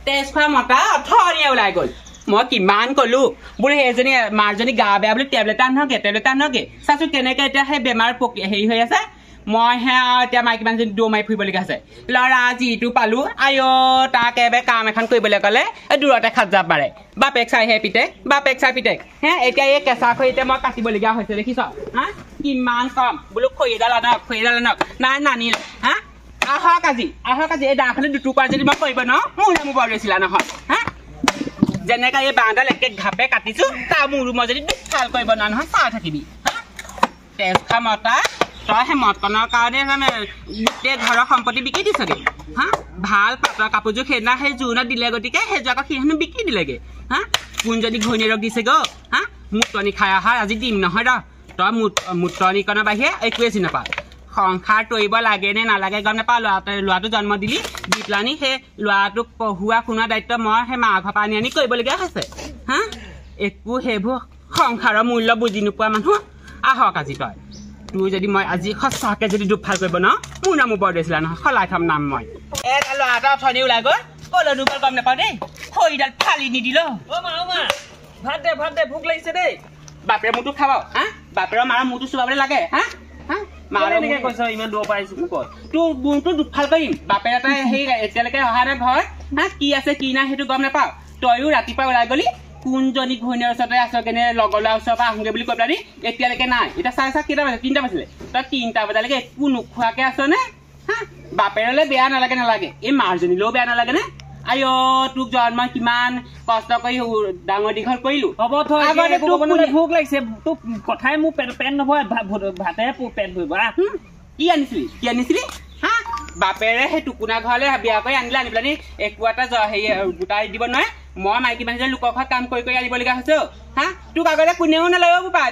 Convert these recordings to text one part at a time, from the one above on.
তেজ খোৱা মতা অথৰিয়ে ওলাই গ'ল মই কিমান ক'লো বোলে সেইজনী মাৰজনী গা বেয়া বুলি টেবলেট আনকে চাচোন কেনেকৈ এতিয়া সেই বেমাৰ হেৰি হৈ আছে মই হে এতিয়া মাইকী মানুহজনী দৌ মাৰি ফুৰিবলগীয়া হৈছে ল'ৰা যিটো পালোঁ আই তাক এবাৰ কাম এখন কৰিবলৈ ক'লে দূৰতে খাত যাব পাৰে বাপেক চাই পিতেক হে এতিয়া এই কেঁচা খৰি এতিয়া মই কাটিবলগীয়া হৈছে দেখিছ হা কিমান কম বোলো খৰিডাল আনক নাই নানিলে হা আহক আজি এই দাখনে দুটুকুৰা যদি মই কৰিব ন মোৰ বৰ লৈছিলা নহয় হা যেনেকৈ এই বাঁহডাল একে ঘাপে কাটিছোঁ তাৰ মোৰ মই যদি দুফাল কৰিব নোৱাৰা নহয় চাই থাকিবি হা তেজ খোৱা মতা তই সেই মদকণৰ কাৰণে গোটেই ঘৰৰ সম্পত্তি বিকি দিছগে হা ভাল পাটৰ কাপোৰযোৰ সেইদিনা সেই জোৰোণত দিলে গতিকে সেইযোৰ আকৌ সেইখনো বিকি দিলেগে হা কোনজনী ঘৈণীয়েৰক দিছে গো হা মুতনি খাই অহা আজি দিম নহয় ৰ তই মুতনিকণৰ বাহিৰে একোৱে চিনি নাপাৱ সংসাৰ তৰিব লাগে নে নালাগে গম নাপাওঁ ল'ৰাটো জন্ম দি পেলানি সেই ল'ৰাটোক পঢ়োৱা শুনোৱা দায়িত্ব মই সেই মা ঘৰ পৰা আনি কৰিবলগীয়া হৈছে হা একো সেইবোৰ সংসাৰৰ মূল্য বুজি নোপোৱা মানুহ আহক আজি তই তোৰ যদি মই আজি সঁচাকৈ যদি দুফাল কৰিব ন মোৰ নামো বৰ দিছিলা নহয় সলাই থম নাম মই এটা ল'ৰা এটা অথনি ওলাই গ'ল ক'লৈ দুবাৰ গম নাপাওঁ দেই খৰিডাল ফালি নিদিল ভাত দে ভোক লাগিছে দেই বাপেৰে মোৰটো খাব হা বাপেৰৰ মাৰ মোৰটো চুবাবলৈ লাগে হা এনেকৈ কৈছ ইমান দূৰ পাৰিছো ক'ত তোৰ মোৰটো দুফাল কৰিম বাপেৰ এটা সেই এতিয়ালৈকে অহা নাই ঘৰ হা কি আছে কি নাই সেইটো গম নাপাওঁ তয়ো ৰাতিপুৱা ওলাই গ'লি কোনজনী ঘৈণীৰ ওচৰতে আছ কেনে লগৰ ল'ৰা ওচৰৰ পৰা আহোঁগৈ বুলি কৈ পেলাই এতিয়ালৈকে নাই এতিয়া চাই কেইটা বাজিলে 3টা বাজিলে তই 3টা বজালৈকে একো নোখোৱাকৈ আছনে হা বাপেৰলৈ বেয়া নালাগে এই মাৰজনীলৈও বেয়া নালাগেনে আই তোক জন্ম কিমান কষ্ট কৰি ডাঙৰ দীঘল কৰিলোঁ হ'ব ভোক লাগিছে তোক কথাই মোৰ পেট নভৰে ভাতে পেট ভৰিব কি আনিছিলি হা বাপেৰে সেই টুকুনা ঘৰলৈ বিয়া কৰি আনি পেলাই একো এটা হেৰি গোটাই দিব নোৱাৰে মই মাইকী মানুহজনী লোকৰ ঘৰত কাম কৰি আনিবলগীয়া হৈছে হা তোক আগতে কোনেও নলয় বোপা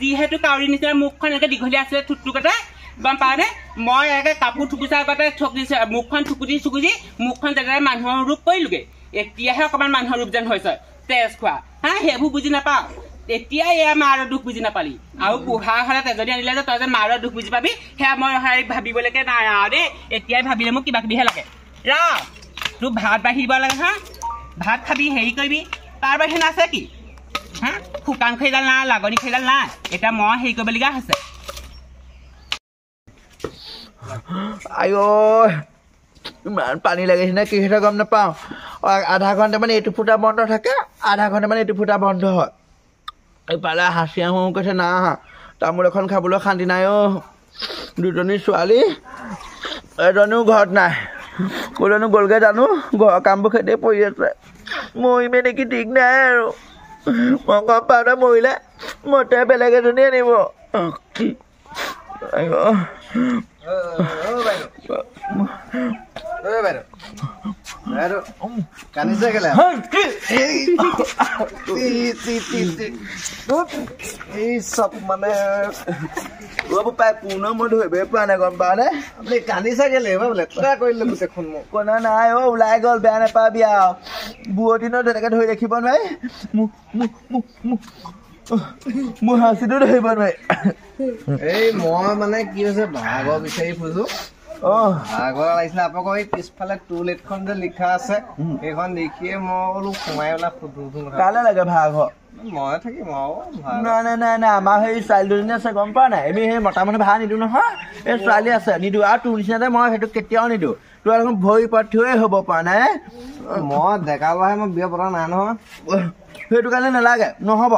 যিহেতু কাউৰী নিচিনা মুখখন এনেকৈ দীঘলীয়া আছিলে থুকথুকতে গম পাৱনে মই এনেকৈ কাপোৰ থুকুচা আগতে মুখখন থুকুচি মুখখন যেনেদৰে মানুহৰ ৰূপ কৰিলোগৈ এতিয়াহে অকণমান মানুহৰ ৰূপ যেন হৈছে তেজ খোৱা হা সেইবোৰ বুজি নাপাওঁ এতিয়াই এয়া মাৰৰ দুখ বুজি নাপালি আৰু বুঢ়া হ'লে তেজনী আনিলে যে তই যে মাৰৰ দুখ বুজি পাবি সেয়া মই ভাবিবলৈকে নাই আৰু দেই এতিয়াই ভাবিলে মোক কিবা কিবিহে লাগে ৰ তোৰ ভাত বাঢ়ি দিব লাগে হা ভাত খাবি হেৰি কৰিবি তাৰ বাহিৰে নাছে কি হা শুকান খৰিডাল নাই লাগনি খৰিডাল নাই এতিয়া মই হেৰি কৰিবলগীয়া হৈছে আই ইমান পানী লাগিছে নে কি হৈছে গম নাপাওঁ আধা ঘণ্টামান এইটো ফুটা বন্ধ থাকে আধা ঘণ্টামান এইটো ফুটা বন্ধ হয় এইফালে হাঁচি আহোঁ কৈছে না তামোল এখন খাবলৈ শান্তি নাই দুজনী ছোৱালী এজনীও ঘৰত নাই ক'লৈনো গ'লগৈ জানো ঘৰৰ কামবোৰ খেতি পৰি আছে মৰিমে নেকি ঠিক নাই আৰু মই গম পাওঁতে মৰিলে মতে বেলেগ এজনী আনিব কান্দিছে কেলে এই চব মানে পাই কোনো মই ধৰিবই পৰা নাই গম পাওঁ নে আপুনি কান্দিছে কেলে লেতেৰা কৰিলে গোটেইখন মোক কোনা নাই ওলাই গ'ল বেয়া নাপাবি আৰু বুৱতীনত তেনেকৈ ধৰি ৰাখিব নোৱাৰি মোৰ হাঁচিটো ধৰিব নোৱাৰি এই মই মানে কি হৈছে ভাগৰ বিচাৰি ফুৰিছো ভাগৰ লাগিছিলে আপোনালোকৰ এই পিছফালে টুলেটখন যে লিখা আছে সেইখন দেখিয়ে মই বোলো সোমাই পেলাই ফটো কালৈ লাগে ভাগৰ মই থাকিম আৰু নাই আমাৰ সেই ছোৱালী দুজনী আছে গম পোৱা নাই আমি সেই মতা মানুহ ভাড়া নিদিওঁ নহয় এই ছোৱালী আছে নিদিওঁ আৰু তোৰ নিচিনাতে মই সেইটো কেতিয়াও নিদিওঁ তোৰ এখন ভৰি পাঠিয়ে হ'ব পৰা নাই মই ডেকা ল'ৰাহে মই বিয়া পতা নাই নহয় সেইটো কাৰণে নালাগে নহ'ব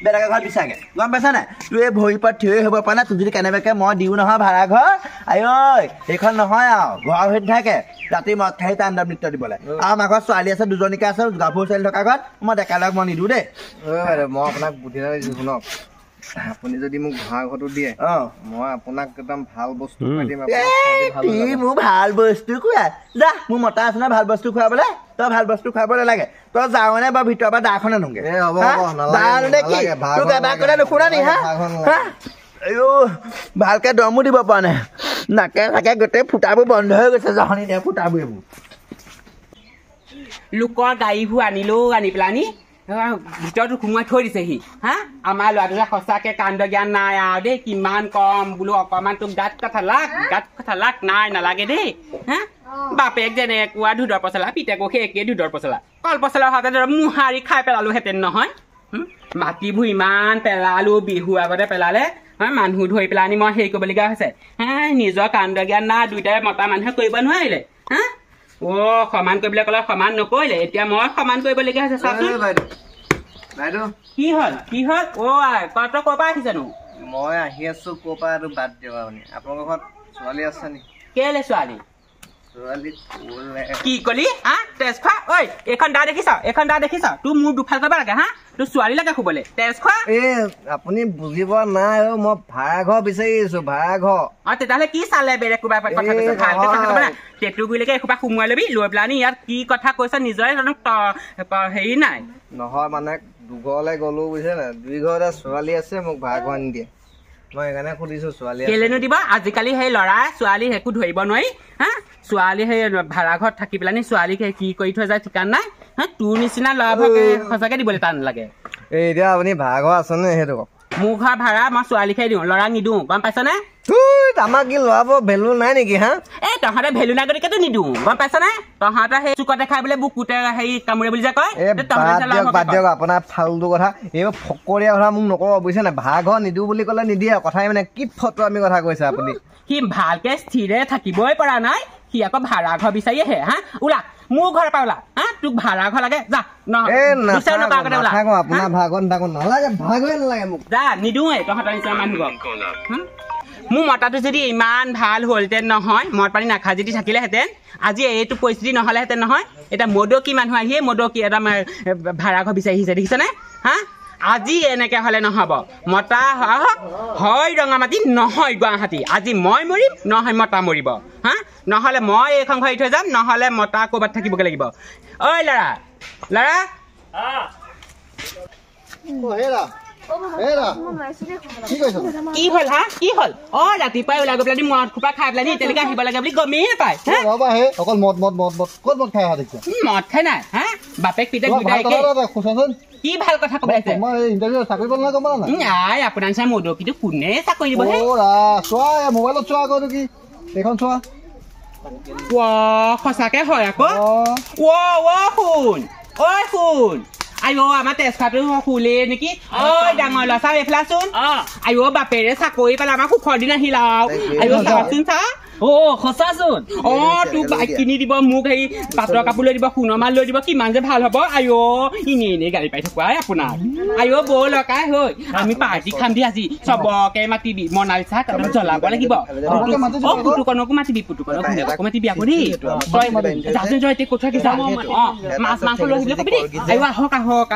বেলেগে ঘৰত বিচাৰগে গম পাইছা নাই তোৰ এই ভৰি পাত থিয় হ'ব পৰা নাই তোৰ যদি কেনেবাকৈ মই দিওঁ নহয় ভাড়া ঘৰ আই সেইখন নহয় আৰু ঘৰ হৈ থাকে ৰাতি মদ খাই তাণ্ডৱ নৃত্য দিবলৈ আৰু আমাৰ ঘৰত ছোৱালী আছে দুজনীকে আছে গাভৰু ছোৱালী থকা ঘৰত মই ডেকা ল'ৰাক মই নিদিওঁ দেই মই আপোনাক বুদ্ধি এটা দিছোঁ শুনক আপুনি যদি মোক ভাড়া ঘৰটো দিয়ে মই আপোনাক একদম ভাল বস্তু মোৰ ভাল বস্তু খুৱাই যা মোৰ মতা আছে নহয় ভাল বস্তু খুৱাবলৈ তই ভাল বস্তু খুৱাব নালাগে তই যাওঁনে বা ভিতৰৰ পৰা দাখনে নুগে নুশুনা নি হা ভালকে দমো দিব পৰা নাই নাকে নাকে গোটেই ফুটাবোৰ বন্ধ হৈ গৈছে জহনি দিয়া ফুটাবোৰ এইবোৰ লোকৰ গাড়ীবোৰ আনি পেলানি ভিতৰতো সোমোৱাই থৈ দিছেহি হা আমাৰ ল'ৰাটোৱে সঁচাকৈ কাণ্ড জ্ঞান নাই আৰু দেই কিমান কম বোলো অকণমান তোক গাত কথা লাগ নাই নালাগে দেই হা বাপেক যেনেকুৱা ধুদৰ পচলা পিতেকো সেই একেই ধুদৰ পচলা কল পচলা হাতে মোহাৰি খাই পেলালোহেঁতেন নহয় মাটিবোৰ ইমান পেলালো বিহু আগতে পেলালে মানুহ ধৰি পেলাই আনি মই হেৰি কৰিবলগীয়া হৈছে নিজৰ কাণ্ড জ্ঞান না দুইটাই মতা মানুহে কৰিব নোৱাৰিলে সমান কৰিবলৈ ক'লে সমান নকৰিলে এতিয়া মই সমান কৰিবলগীয়া হৈছে চাচোন কি হ'ল তই ক'ৰ পৰা আহিছানো মই আহি আছো ক'ৰ পৰা আৰু বাদ দিয়ক আপুনি আপোনালোকৰ ঘৰত ছোৱালী আছে নেকি কেলে ছোৱালী ছোৱালী কি কলি তেজ খোৱা ঐ এইখন দা দেখিছ তোৰ মোৰ দুফাল কৰিব লাগে তোৰ ছোৱালী লাগে শুবলে তেজ খোৱা আপুনি বুজি পোৱা নাই মই ভাড়া ঘৰ বিচাৰি আছো ভাড়া ঘৰ তেতিয়াহ'লে কি চালে বেলেগ কোনোবা কথা কৈছে ভালকে কথা ক'ব না টেটুগুৰিলৈকে এসোপা সোমোৱাই ল'বি লৈ পেলাই ইয়াত কি কথা কৈছ নিজৰে হেৰি নাই নহয় মানে দুঘৰলৈ গ'লো বুজিছে নাই 2 ঘৰতে ছোৱালী আছে মোক ভাড়া ঘৰ আনি দিয়ে মই সেইকাৰণে সুধিছো ছোৱালী কেলেনো দিব আজিকালি সেই ল'ৰা ছোৱালী একো ধৰিব নোৱাৰি ছোৱালী সেই ভাড়া ঘৰত থাকি পেলাই ছোৱালীক কি কৰি থৈ যায় ঠিকান নাই তোৰ নিচিনা ল'ৰাবোৰক সঁচাকে দিবলৈ টান লাগে এতিয়া আপুনি ভাড়া ঘৰ আছে নে সেইটো কওক মোৰ ঘৰ ভাড়া মই ছোৱালীকহে দিওঁ ল'ৰাক নিদিওঁ গম পাইছনে আমাৰ কি ল'ৰাবোৰ ভেলু নাই নেকি তহঁতে ভেলু নাই গতিকেতো নিদিওঁ গম পাইছনে তহঁতে সেই চুকতে খাই বোলে বুকুতে হেৰি কামুৰে বুলি যে কয় বাদ দিয়ক আপোনাৰ ফাল্টু কথা এইবোৰ ফকৰীয়া কথা মোক নকব বুজিছে নাই ভাড়া ঘৰ নিদিওঁ বুলি ক'লে নিদিয়ে কথাই মানে কি ফটো আমি কথা কৈছে আপুনি সি ভালকে স্থিৰে থাকিবই পৰা নাই সি আকৌ ভাড়া ঘৰ বিচাৰি আহে ওলা মোৰ ঘৰৰ পৰা ওলা তোক ভাড়া ঘৰ লাগে যা আপোনাৰ ভাড়া ঘৰ নালাগে ভাড়া ঘৰে নালাগে মোক যা নিদিওঁৱে তহঁতৰ নিচিনা মানুহক মোৰ মতাটো যদি ইমান ভাল হ'লহেঁতেন নহয় মদ পানী নাখাই যদি থাকিলেহেঁতেন আজি এইটো পৰিস্থিতি নহ'লেহেঁতেন নহয় এতিয়া মদকী মানুহ আহিয়ে মদকী এটা ভাড়া ঘৰ বিচাৰি আহিছে দেখিছেনে আজি এনেকে হ'লে নহ'ব মতা হয় ৰঙামাটি নহয় গুৱাহাটী আজি মই মৰিম নহয় মতা মৰিব নহ'লে মই এইখন ঘৰ এৰি থৈ যাম নহ'লে মতা ক'ৰবাত থাকিবগৈ লাগিব ঐ ল'ৰা কি হ'ল কি হ'ল ৰাতিপুৱাই ওলাই গৈ পেলাই মদ খোপা খাই পেলাই এতিয়ালৈকে আহিব লাগে বুলি গমেই নাপায় মদ খাই নাই বাপেক পিতেক কি ভাল কথা ক'ব লাগিছে আপোনাৰ নিচিনা মদকীটো কোনে চাকৰি দিব সঁচাকে হয় আকৌ শুন আইঅ আমাৰ তেজপাতো শুলে নেকি ডাঙৰ ল'ৰা চাওঁ এইফালে চোন আইঅ বাপেৰে চাকৰি পালে আমাৰ সুখৰ দিন আহিল আইঅ চাওকচোন চা সঁচাচোন তোক বাইক কিনি দিব মোক হেৰি পাটৰ কাপোৰ লৈ দিব সোণৰ মাল লৈ দিব কিমান যে ভাল হ'ব আইঅ এনেই গাড়ী পাই থকা আপোনাৰ আইঅ বৌ লগাই হৈ আমি পাৰ্টি খাম দি আজি চবকে মাতিবি মনালিছা তাৰমানে জ্বলাব লাগিব পুতুকনকো মাতিবি পুতুকনক মাতিবি আকৌ দেই তই যাচোন জয় এতিয়া কথা কি যাম মাছ মাংস লৈ আহিবলৈ কবি দেই আইঅ আহক